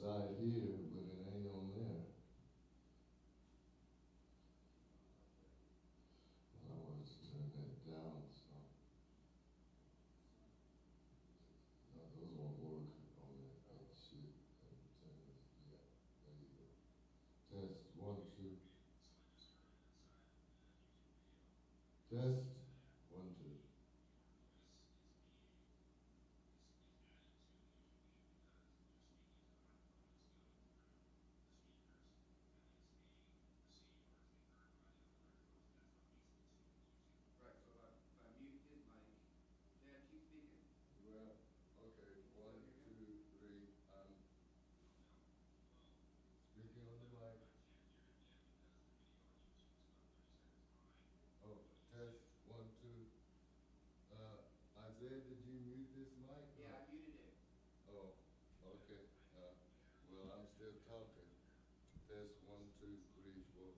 side here, but it ain't on there. Well, I wanted to turn that down, so. No, those won't work on that shit. Turn this, yeah, there you go. Test, 1, 2. Test, 1, 2. Right, so if I mute his mic, Dad, keep speaking. Well, okay, 1, 2, 3. I'm speaking on the mic. Oh, test, 1, 2. Isaiah, did you mute this mic? Yeah, I muted it. Oh, okay. Well, I'm still talking. Test, 1, 2, 3, 4.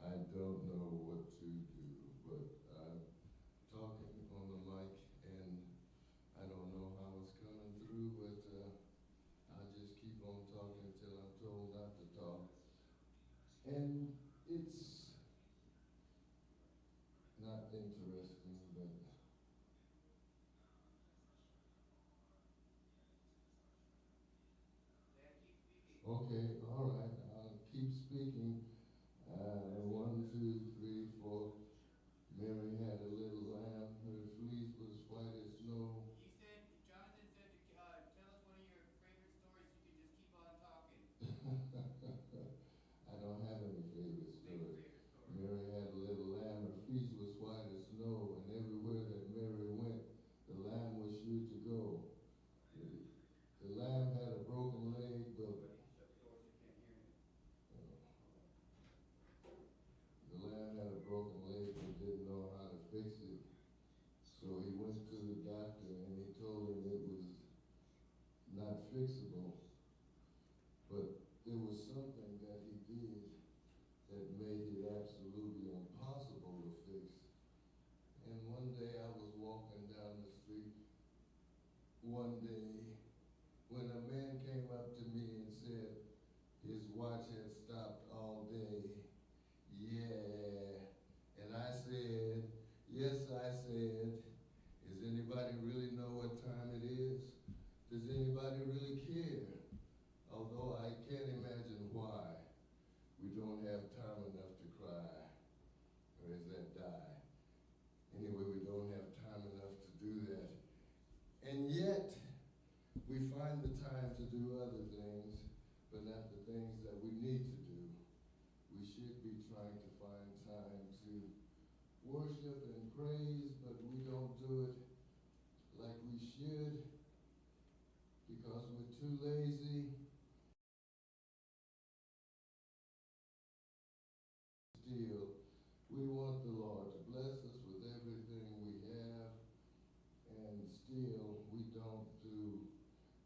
I don't know what to do, but I'm talking on the mic, and I don't know how it's coming through, but I'll just keep on talking until I'm told not to talk. And it's not interesting, but Dad, keep speaking. okay, all right, I'll keep speaking. 1, 2, 3, 4. Mary had a little lamb, her fleece was white as snow. He said, Jonathan said to tell us one of your favorite stories so you can just keep on talking. I don't have any favorite Make a stories. favorite story. Mary had a little lamb, her fleece was white as snow, and everywhere that Mary went, the lamb was sure to go. The lamb had a broken leg, but Buddy, shut the door so you can't hear him. the lamb had a broken leg but didn't know how to fix it. So he went to the doctor and he told him it was not fixable. But there was something that he did that made it absolutely impossible to fix. And one day I was walking down the street one day when a man came up to me and said his watch had stopped all day. Yeah. And I said, yes, I said, does anybody really know what time it is? Does anybody really care? Although I can't imagine why we don't have time enough to cry, or is that die? Anyway, we don't have time enough to do that. And yet, we find the time to do other things, but not the things that we need to do. We should be trying to find time to worship and praise, but we don't do it like we should because we're too lazy. Still, we want the Lord to bless us with everything we have, and still we don't do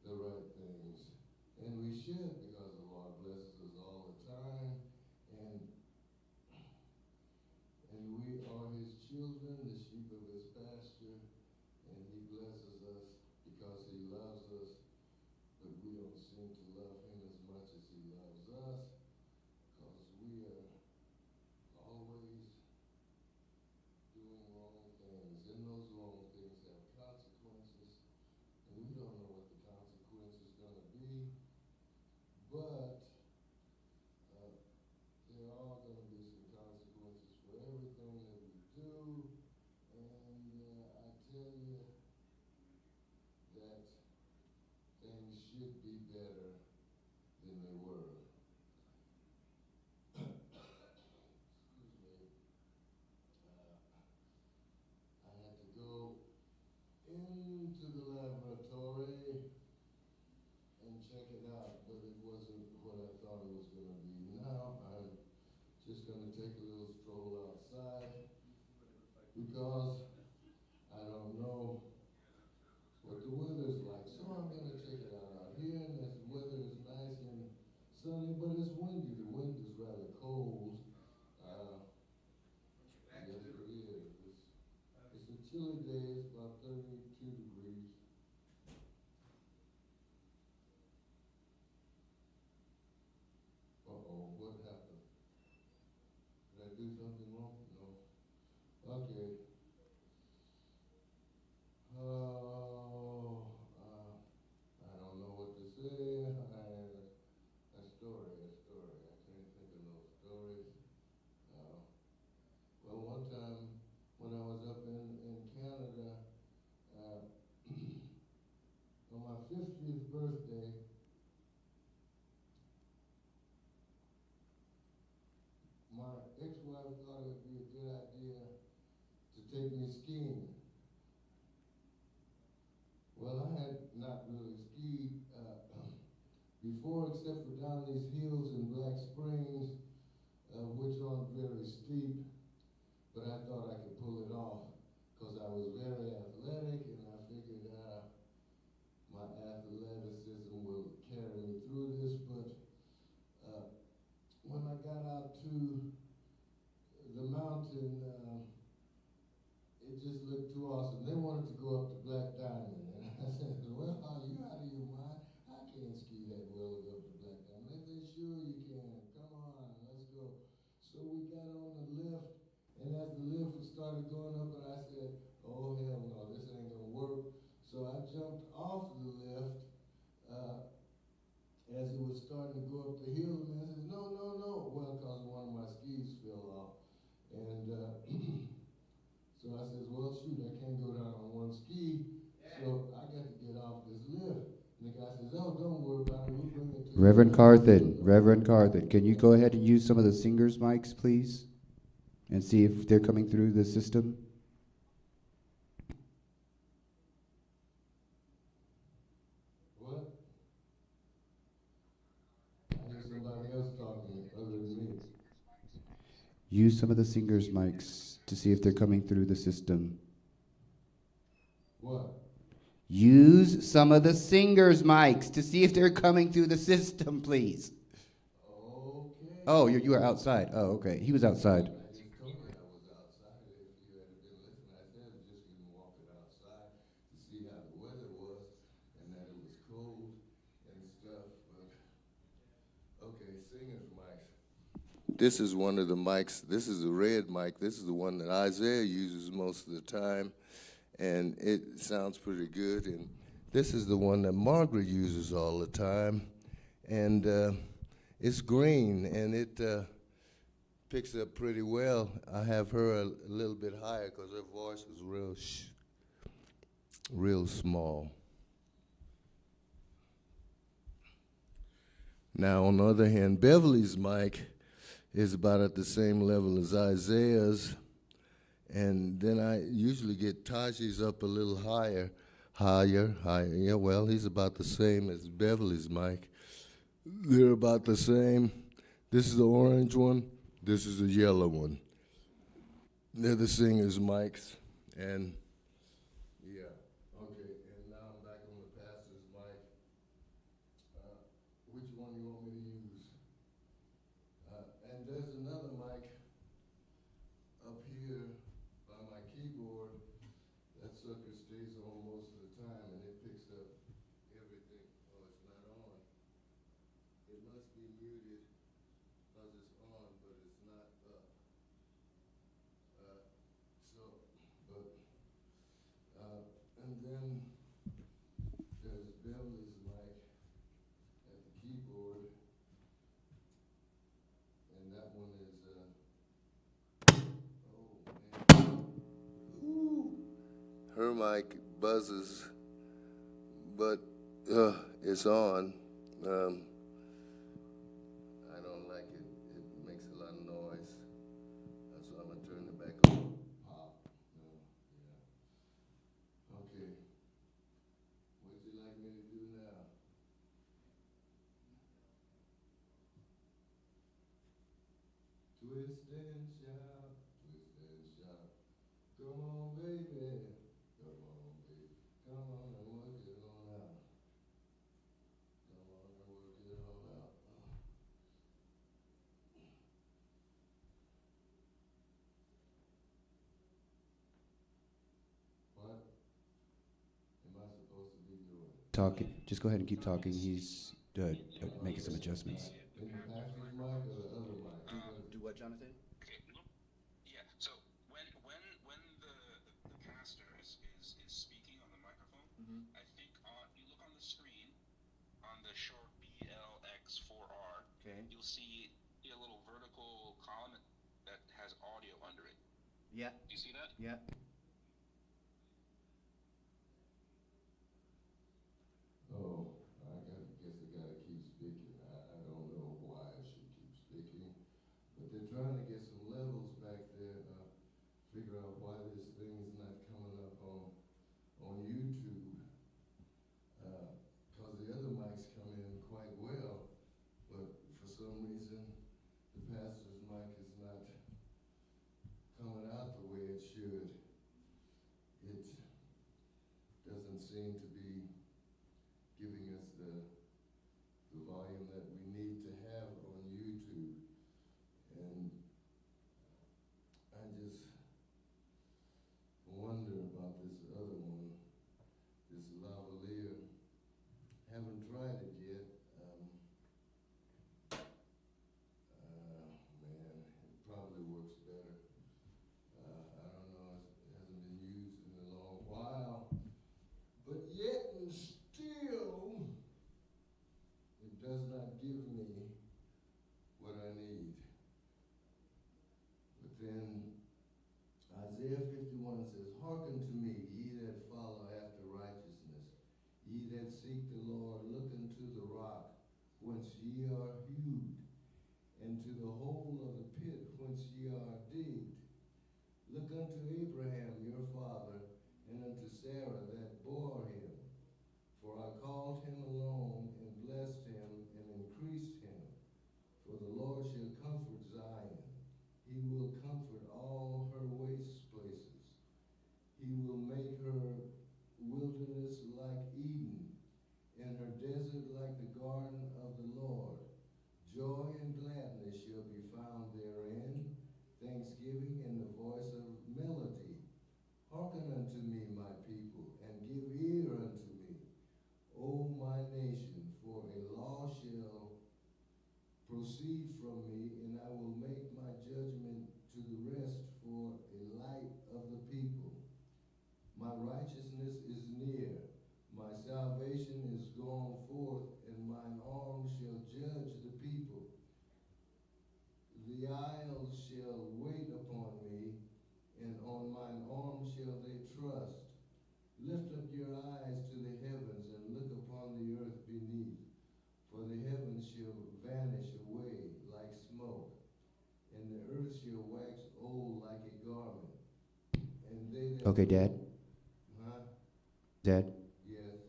the right things. And we should, because the Lord blesses us all the time, and we are his children, the sheep of his pasture, and he blesses us because he loves us, but we don't seem to love him as much as he loves us, because we are always doing wrong things, and those wrong things have consequences, and we don't know what the consequence is going to be, but there are going to be some consequences for everything that we do, and I tell you that things should be better than they were. Excuse me. I had to go into the laboratory and check it out, but it wasn't what I thought it was going to be. Now I'm just going to take a little stroll outside because I don't know what the weather's like. So I'm going to check it out here, and the weather is nice and sunny, but it's windy. The wind is rather cold. Yes, it is. It's a chilly day. It's about 32 degrees. 50th birthday, my ex-wife thought it would be a good idea to take me skiing. Well, I had not really skied before, except for down these hills in Black Springs, which aren't very steep, but I thought I could pull it off because I was very athletic, and I figured my athleticism will carry me through this. But when I got out to the mountain, it just looked too awesome. They wanted to go up to Black Diamond, and I said, well, are you out of your mind? I can't ski that well to go up to Black Diamond. They said, sure you can. Come on, let's go. So we got on the lift, and as the lift started going up, and I said, oh, hell no, this ain't gonna work. So I jumped off the lift as it was starting to go up the hill, and I said, no, no, no. Well, because one of my skis fell off. And so I says, well, shoot, I can't go down on one ski, so I got to get off this lift. And the guy says, oh, don't worry about it, we'll bring it to Reverend Carthen, can you go ahead and use some of the singers' mics, please? And see if they're coming through the system? What? I hear somebody else talking other than me. Use some of the singers' mics to see if they're coming through the system. What? Use some of the singers' mics to see if they're coming through the system, please. Okay. Oh, you are outside. Oh, okay. He was outside. I just told you I was outside. If you had been listening, I said I was just going to walk it outside to see how the weather was and that it was cold and stuff. But okay, singer's mics. This is one of the mics. This is the red mic. This is the one that Isaiah uses most of the time, and it sounds pretty good. And this is the one that Margaret uses all the time, and it's green, and it picks up pretty well. I have her a little bit higher because her voice is real small. Now, on the other hand, Beverly's mic is about at the same level as Isaiah's, and then I usually get Taji's up a little higher. Yeah, well, he's about the same as Beverly's mic. They're about the same. This is the orange one. This is the yellow one. They're the singers' mics, and yeah, okay. And now I'm back on the pastor's mic. Which one you want me to use? And there's another mic up here by my keyboard. That sucker stays on most of the time, and it picks up everything. Oh, it's not on. It must be muted because it's on, but it's not up. And then there's Beverly's mic at the keyboard, and that one is, oh man. Ooh. Her mic buzzes, but it's on. I don't like it. It makes a lot of noise. So I'm going to turn it back on. Pop. No. Yeah. Okay. What would you like me to do now? Twist and shout. Twist and shout. Come on, baby. Come on, baby. Come on and work it on out. Come on and work it on out. What am I supposed to be doing? Talking. Just go ahead and keep talking. He's making some adjustments. In the pastor's mic or the other mic? Do what, Jonathan? Okay. Yeah. So when the pastor is speaking on the microphone, I think you look on the screen on the Shure BLX4R. Okay. You'll see a little vertical column that has audio under it. Yeah. Do you see that? Yeah. Oh, seek the Lord, look unto the rock whence ye are hewed, and to the hole of the pit whence ye are digged. Look unto Abraham your father, and unto Sarah that bore him. For I called him alone, and blessed him, and increased him. For the Lord shall comfort Zion. He will comfort all her waste places. He will make her wilderness like Eden, and her desert like the garden of the Lord. Joy and gladness shall be found therein, thanksgiving and the voice of melody. Hearken unto me, my people, and give ear unto me, O my nation, for a law shall proceed from me, and I will make my judgment to the rest for a light of the people. My righteousness is near, my salvation is gone forth, and mine arm shall judge the people. The isles shall wait upon me, and on mine arm shall they trust. Lift up your eyes to the heavens, and look upon the earth beneath. For the heavens shall vanish away like smoke, and the earth shall wax old like a garment. And they that... Okay, Dad. Huh? Dad. Yes.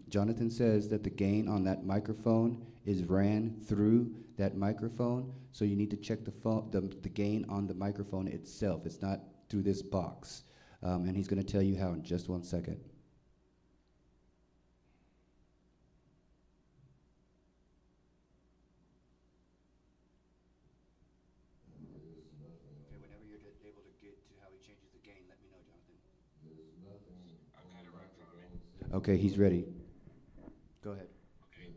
Jonathan says that the gain on that microphone is ran through that microphone, so you need to check the gain on the microphone itself. It's not through this box. And he's going to tell you how in just 1 second. Okay, whenever you're able to get to how he changes the gain, let me know, Jonathan. There's nothing I've on got the it right in front of me. microphone. Okay, he's ready. Go ahead. Okay,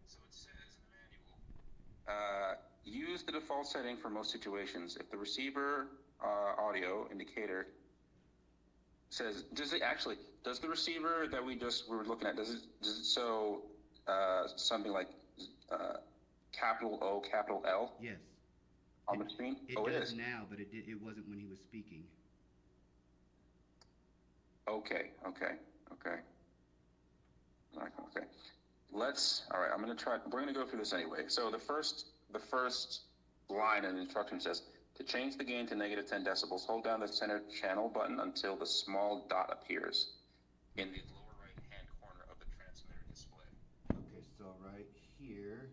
so it says in the manual, use the default setting for most situations. If the receiver audio indicator says, does the receiver that we were looking at, does it show something like capital O, capital L Yes. on the screen? It does now, but it wasn't when he was speaking. Okay. All right, we're gonna go through this anyway. So the first line in the instruction says, to change the gain to negative 10 decibels, hold down the center channel button until the small dot appears in the lower right-hand corner of the transmitter display. Okay, so right here,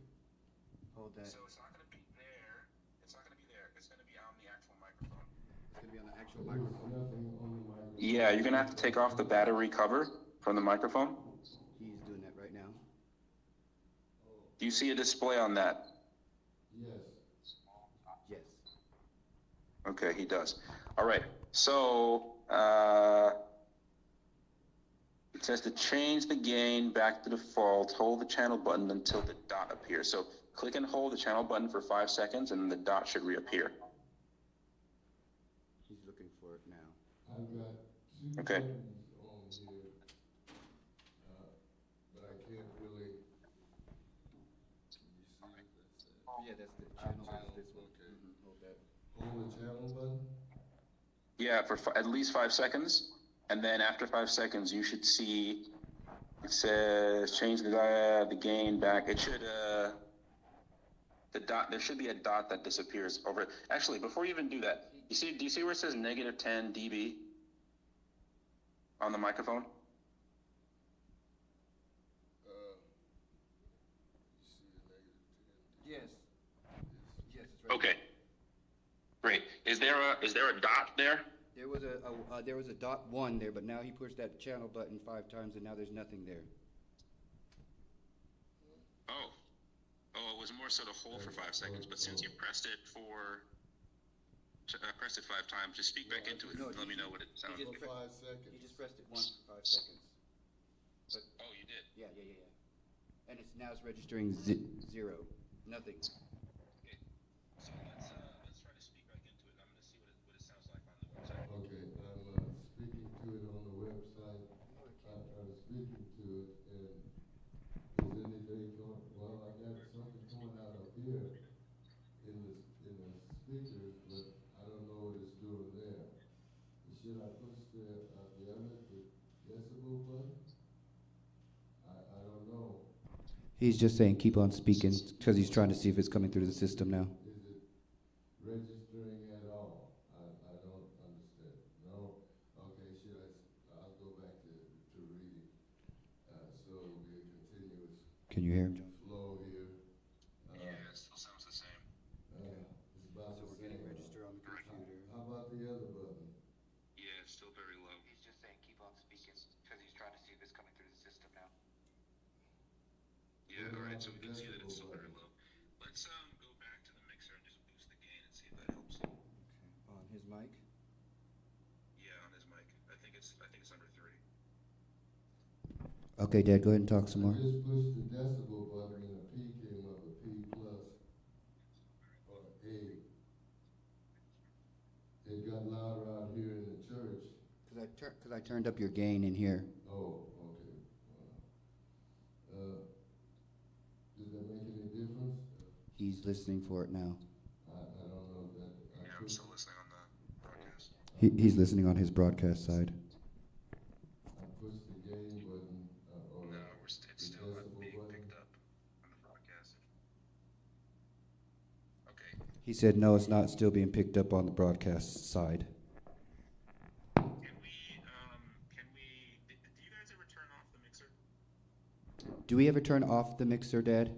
hold that. So it's not gonna be there. It's not gonna be there. It's gonna be on the actual microphone. It's going to be on the actual There's microphone. nothing on the microphone. Yeah, you're gonna have to take off the battery cover from the microphone. He's doing that right now. Do you see a display on that? Yes. Yes. Okay, he does. All right. So it says to change the gain back to default, hold the channel button until the dot appears. So click and hold the channel button for 5 seconds, and the dot should reappear. He's looking for it now. I've got two Okay. buttons on here, but I can't really. Yeah, that's the channel. That's this one. Hold that. Hold the channel button? Yeah, for at least 5 seconds, and then after 5 seconds, you should see it says change the gain back. It should the dot. There should be a dot that disappears over it. Actually, before you even do that, do you see where it says negative 10 dB on the microphone? Yes. Yes, it's right. Okay. Great. Is there a dot there? There was a dot 1 there, but now he pushed that channel button 5 times, and now there's nothing there. Oh, it was more so to hold for 5 seconds, but since you pressed it 5 times, just speak back into it. No, Let me know what it sounds For like. 5 seconds. He just pressed it once for 5 seconds. But Oh, you did. yeah. And it's registering 0, nothing. Okay. So let's try to speak back into it. I'm going to see what it sounds like on the website. Okay, I'm speaking to it on the website. I'm speaking to it, and is anything going? Well, I got something coming out up here in the speakers, but I don't know what it's doing there. Should I push the decibel button? I He's just saying keep on speaking because he's trying to see if it's coming through the system now. Is it registering at all? I don't understand. No? Okay, I'll go back to reading. So it'll be a continuous Can you hear him, John? flow here. Yeah, it still sounds the same. It's about the same. on the computer. How about the other button? Yeah, it's still very low. He's just saying keep on speaking because he's trying to see if it's coming through the system now. Yeah, What alright, about so we the can see that it's decibel still very button? low. Let's go back to the mixer and just boost the gain and see if that helps. On his mic? Yeah, on his mic. I think it's under 3. Okay, Dad, go ahead and talk some more. I just pushed the decibel button and a P came up, a P plus or A. It got louder out here in the church. Because I turned up your gain in here. Oh, okay. Did that make any difference? He's listening for it now. I don't know if that. Yeah, I'm still listening on the broadcast. He's listening on his broadcast side. I pushed the gain button or No, it's the still not decibel being button. picked up on the broadcast. Okay. He said no, it's not still being picked up on the broadcast side. Do you guys ever turn off the mixer? Do we ever turn off the mixer, Dad?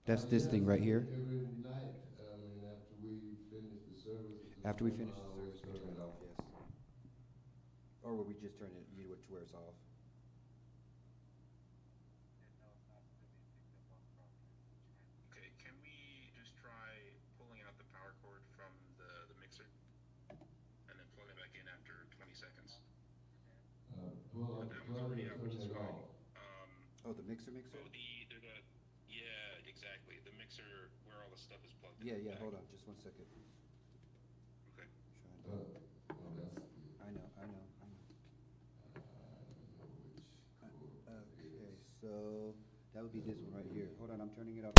That's this Yes, thing right here. Every night, after we finish the service. After we finish the I always service, we turn it off, yes. Or will we just turn it, you to where it's off? Okay, can we just try pulling out the power cord from the mixer and then plug it back in after 20 seconds? Pull up the plug and turn it off. Oh, the mixer? Yeah, exactly. The mixer where all the stuff is plugged in. Yeah, hold on, just 1 second. Okay. Well, that's the, I know. I don't know which cord it Okay, is. so that would be this one right here. Hold on, I'm turning it up.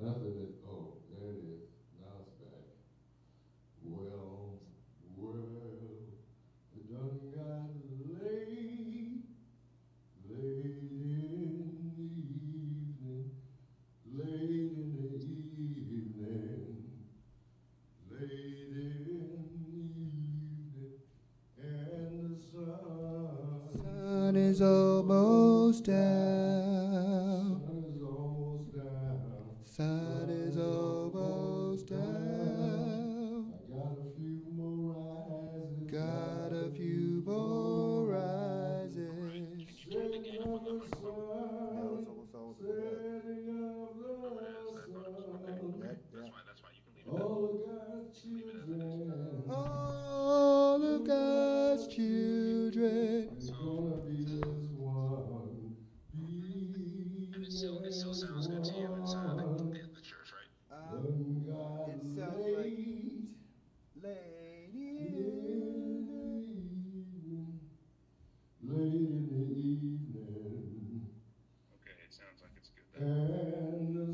Nothing is, oh, there it is. Now it's back. Well, it done got late, late in the evening, late in the evening, late in the evening, and the Sun is almost down. sun is almost down. Sun is almost down. I got a few more rises. Got a few more rises. Setting of the sun. No, it's almost all the way Setting of the sun. That's fine. You can leave it. All of God's children. All of God's children. It's gonna be as one. And it still sounds good to you inside the church, right? Done got It sounds like late lady. late in the evening, Okay, it sounds like it's good. and the Okay.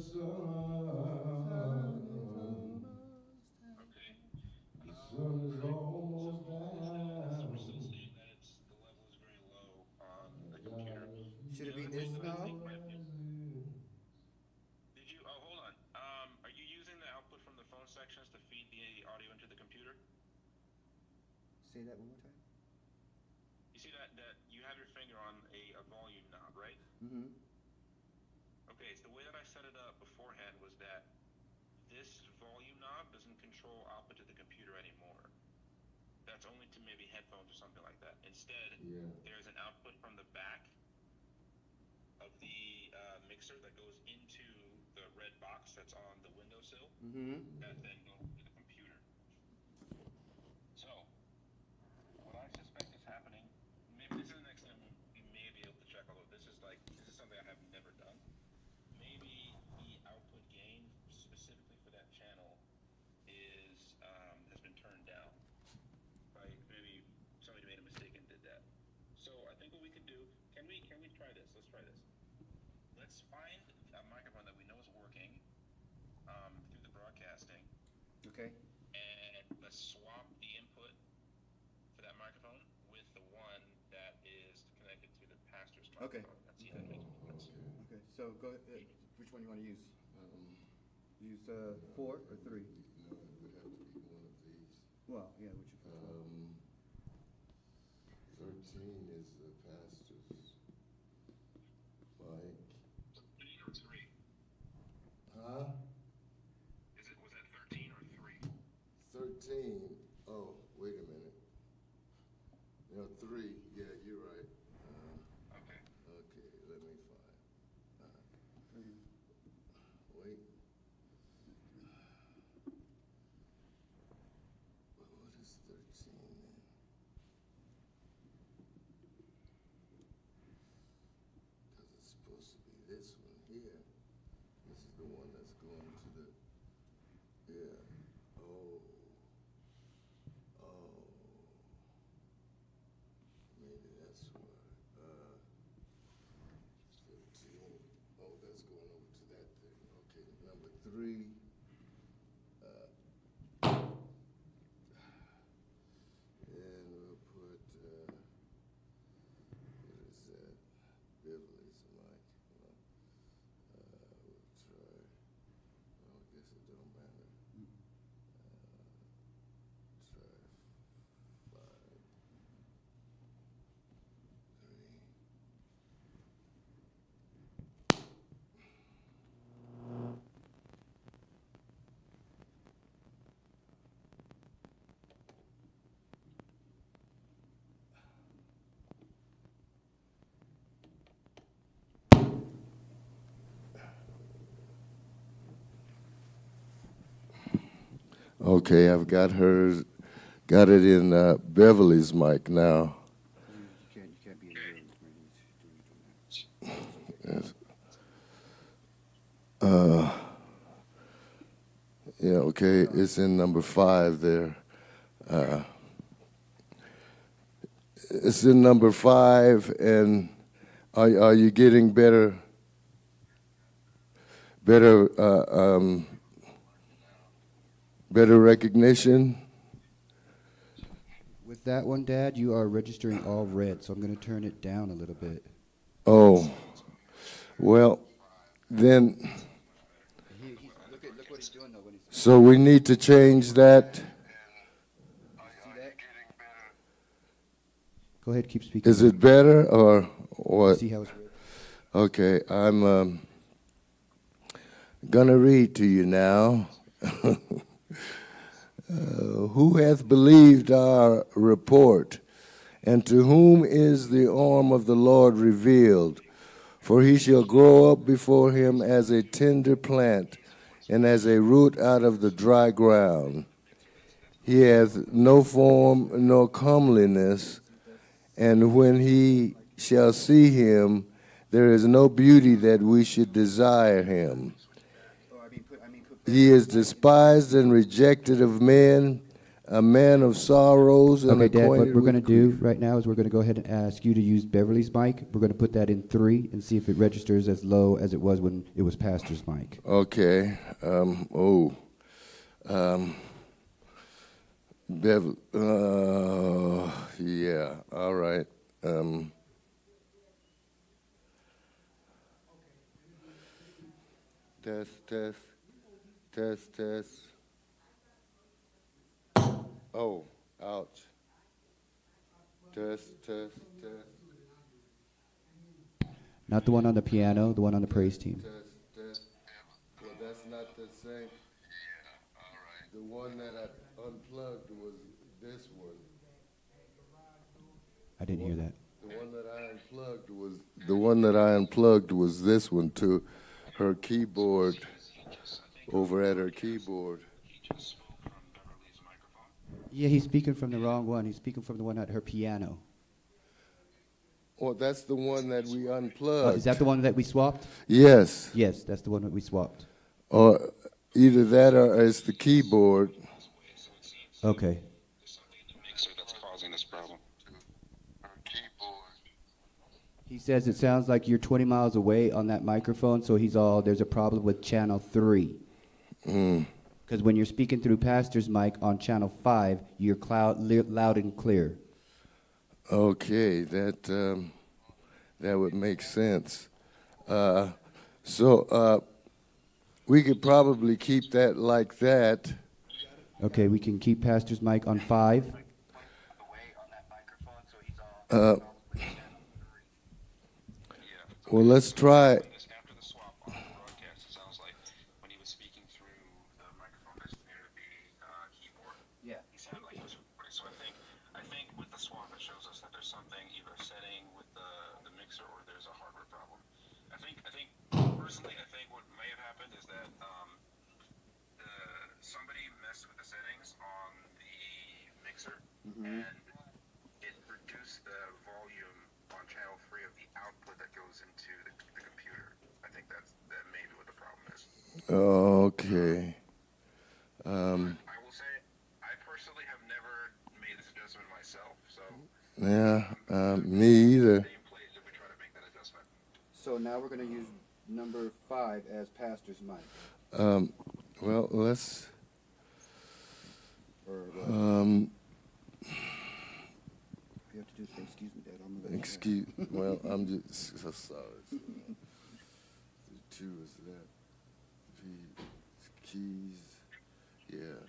sun is almost We're down. still seeing that the level is very low on the computer. Should it be this now? Did you? Oh, hold on. Are you using the output from the phone sections to feed the audio into the computer? Say that one more time. You see that you have your finger on a volume knob, right? Mm-hmm. Okay, so the way that I set it up beforehand was that this volume knob doesn't control output to the computer anymore. That's only to maybe headphones or something like that. Instead, Yeah. there's an output from the back of the mixer that goes into the red box that's on the windowsill Mm-hmm. that then goes to the computer. So, what I suspect is happening, maybe this is the next time we may be able to check, although this is something I have never done. maybe the output gain specifically for that channel is has been turned down. Right? Maybe somebody made a mistake and did that. So I think what we could do, can we try this? Let's try this. Let's find a microphone that we know is working through the broadcasting, Okay. and let's swap the input for that microphone with the one that is connected to the pastor's Okay. microphone. Let's see if that makes a difference. Okay, so go ahead. Which one you want to use? Um, Use 4 or 3? no, it would have to be one of these. Well, yeah, which you prefer. 13 is the pastor's mic. 13 or 3? Huh? Was that 13 or 3? 13. Oh, wait a minute. No, 3. Yeah, you're right. Okay. Okay, let me find. Wait. Well, what is 13 then? Because it's supposed to be this one here. This is the one that's going to the, yeah. Oh. Oh. Maybe that's why. 13. Oh, that's going over to that thing. Okay, number 3. And we'll put, what is that? Beverly's mic. No. We'll try, oh, I guess it don't matter. Try 5, 3. Okay, I've got hers, got it in Beverly's mic now. You can't be in the room. Yes. Yeah, okay, it's in number 5 there. It's in number 5, and are you getting better recognition? With that one, Dad, you are registering all red, so I'm going to turn it down a little bit. Oh, well, then, Look what he's doing, though, when he's... so we need to change that. See that? Go ahead, keep speaking. Is it better or what? See how it's red? Okay, I'm gonna read to you now. Who hath believed our report, and to whom is the arm of the Lord revealed? For he shall grow up before him as a tender plant, and as a root out of the dry ground. He hath no form nor comeliness, and when he shall see him, there is no beauty that we should desire him. He is despised and rejected of men, a man of sorrows and Okay, Dad, what acquainted we're going to with do grief. right now is we're going to go ahead and ask you to use Beverly's mic. We're going to put that in 3 and see if it registers as low as it was when it was Pastor's mic. Okay. Beverly. Yeah. All right. Test. Oh, ouch. Test. Not the one on the piano, the one on the praise team. Test. Well, that's not the same. The one that I unplugged was this one. I didn't hear that. The one that I unplugged was this one to her keyboard, over at her keyboard. He just spoke from Beverly's microphone. Yeah, he's speaking from the wrong one. He's speaking from the one at her piano. Oh, that's the one that we Is unplugged. that the one that we swapped? Yes. Yes, that's the one that we swapped. Or either that or it's the keyboard. Okay. There's something in the mixer that's causing this problem. He says it sounds like you're 20 miles away on that microphone, so there's a problem with channel 3. Because when you're speaking through Pastor's mic on channel 5, you're loud and clear. Okay, that would make sense. So we could probably keep that like that. Okay, we can keep Pastor's mic on 5. Well, let's try. After the swap on the broadcast, it sounds like when he was speaking through the microphone that's near the keyboard, Yeah. he sounded like he was recording. So I think with the swap, it shows us that there's something either setting with the mixer or there's a hardware problem. I think personally, what may have happened is that somebody messed with the settings on the mixer and it reduced the volume on channel 3 of the output that goes into the computer. I think that may be what the problem is. Okay. I will say, I personally have never made this adjustment myself, so Yeah, me either. same place if we try to make that adjustment. So now we're going to use number 5 as Pastor's mic. Well, let's. Or you have to do say, excuse me, Dad. I'm gonna let you Excuse. Well, I'm just so sorry. The 2 is that. P keys. Yeah.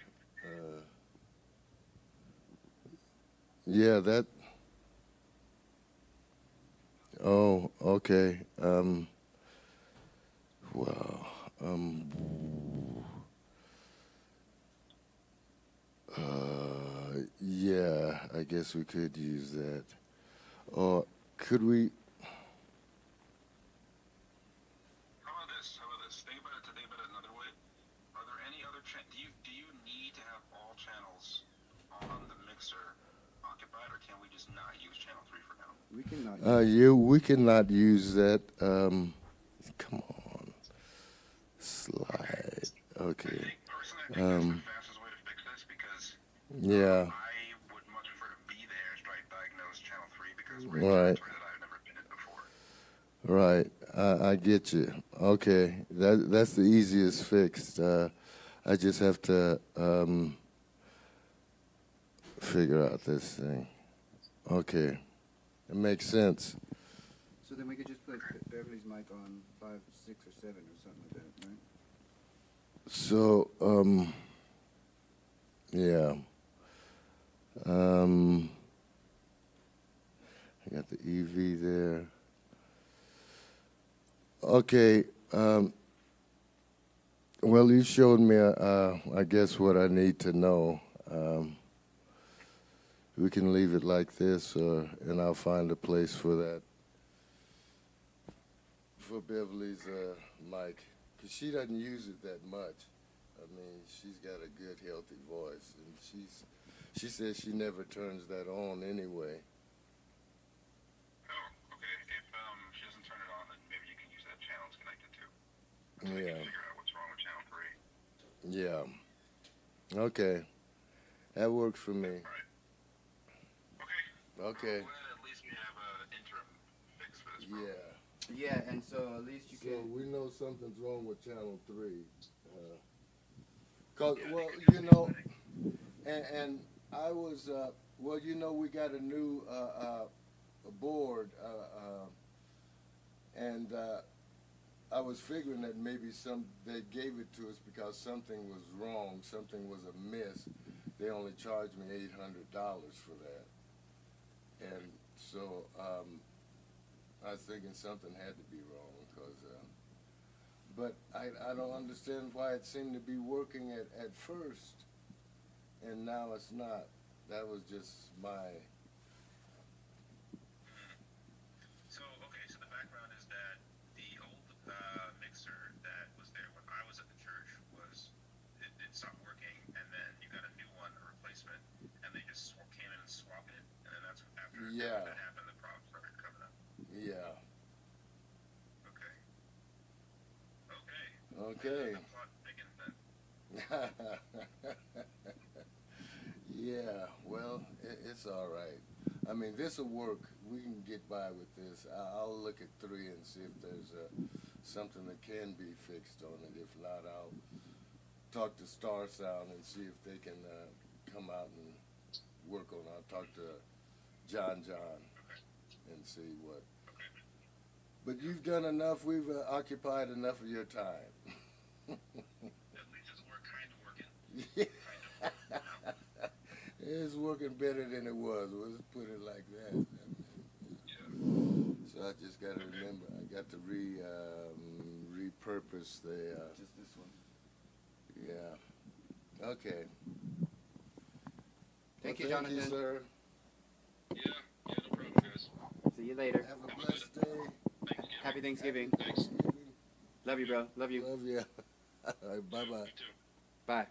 Yeah. That. Oh. Okay. Wow. Yeah, I guess we could use that. Or could we? How about this? Think about it another way. Are there any other do you need to have all channels on the mixer occupied, or can we just not use channel 3 for now? We cannot. Yeah, we cannot use that. Come on, slide. Okay. Personally, I think that's the fastest way to fix this because Yeah. I would much prefer to be there to try to diagnose channel 3 because we're Right. in territory that I've never been in before. Right. I get you. Okay. That's the easiest fix. I just have to figure out this thing. Okay. It makes sense. So then we could just put Beverly's mic on 5, 6, or 7 or something like that, right? So, yeah. I got the EV there. Okay. Well, you showed me, I guess, what I need to know. We can leave it like this, and I'll find a place for that, for Beverly's mic, because she doesn't use it that much. I mean, she's got a good, healthy voice, and she says she never turns that on anyway. Oh, okay. If she doesn't turn it on, then maybe you can use that channel it's connected to. So we Yeah. can figure out what's wrong with channel 3. Yeah. Okay. That works for me. All right. Okay. Well, at least we have an interim fix for this problem. Yeah. Yeah, and so at least you So can. we know something's wrong with channel 3. Cause, well, you know, and I was, well, you know, we got a new board, and I was figuring that maybe they gave it to us because something was wrong, something was amiss. They only charged me $800 for that. And so I was thinking something had to be wrong, because, but I don't understand why it seemed to be working at first, and now it's not. That was just my. So the background is that the old mixer that was there when I was at the church it stopped working, and then you got a new one, a replacement, and they just came in and swapped it, and then that's after Yeah. that happened, the problem started coming up. Okay. The plot thickens then. Yeah, well, it's all right. I mean, this will work. We can get by with this. I'll look at 3 and see if there's something that can be fixed on it. If not, I'll talk to Star Sound and see if they can come out and work on it. I'll talk to John and see what. But you've done enough. We've occupied enough of your time. At least it's kind of working. Yeah. Kind of. It's working better than it was. Let's put it like that. Yeah. So I just got to remember. I got to repurpose the. Just this one. Yeah. Okay. Thank you, Thank you, Jonathan. sir. Yeah, no problem, guys. See you later. Have a blessed day. Thanksgiving. Happy Thanksgiving. Thanks. Thanksgiving. Love you, bro. Love you. Love you. All right, bye bye. You too. Bye.